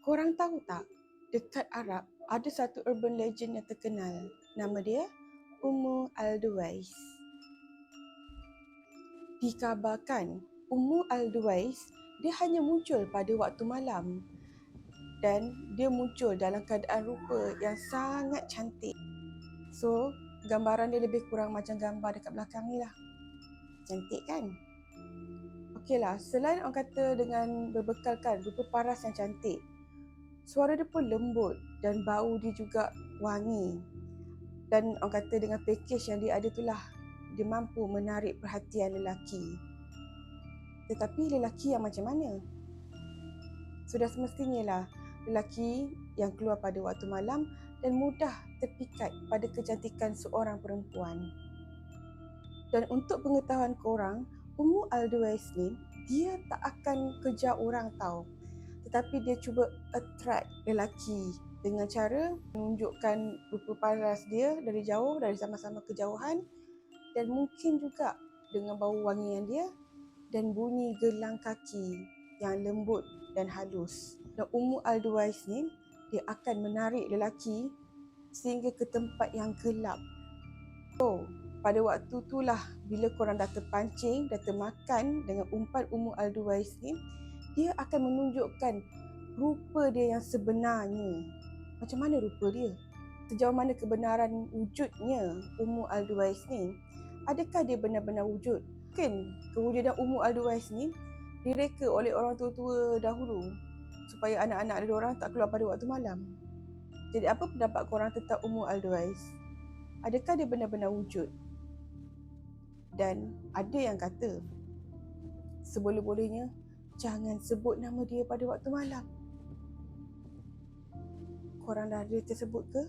Korang tahu tak, dekat Arab ada satu urban legend yang terkenal. Nama dia Ummu Al-Duwais. Dikabarkan Ummu Al-Duwais dia hanya muncul pada waktu malam dan dia muncul dalam keadaan rupa yang sangat cantik. So, gambaran dia lebih kurang macam gambar dekat belakang ni lah. Cantik kan? Okeylah, selain orang kata dengan berbekalkan rupa paras yang cantik, suara dia pun lembut dan bau dia juga wangi. Dan orang kata dengan package yang dia ada itulah, dia mampu menarik perhatian lelaki. Tetapi lelaki yang macam mana? Sudah semestinya lah lelaki yang keluar pada waktu malam dan mudah terpikat pada kecantikan seorang perempuan. Dan untuk pengetahuan korang, Ummu Al-Duwais ni, dia tak akan kejar orang tau. Tetapi dia cuba attract lelaki dengan cara menunjukkan rupa paras dia dari jauh, dari sama-sama kejauhan, dan mungkin juga dengan bau wangian dia dan bunyi gelang kaki yang lembut dan halus. Dan Ummu Al-Duwais ni, dia akan menarik lelaki sehingga ke tempat yang gelap. So, pada waktu itulah bila korang dah terpancing, dah termakan dengan umpan Ummu Al-Duwais ni, dia akan menunjukkan rupa dia yang sebenarnya. Macam mana rupa dia? Sejauh mana kebenaran wujudnya Ummu Al-Duwais ni? Adakah dia benar-benar wujud? Mungkin kewujudan Ummu Al-Duwais ni direka oleh orang tua-tua dahulu supaya anak-anak diorang tak keluar pada waktu malam. Jadi apa pendapat korang tentang Ummu Al-Duwais? Adakah dia benar-benar wujud? Dan ada yang kata, seboleh-bolehnya jangan sebut nama dia pada waktu malam. Korang dah ada tersebut ke?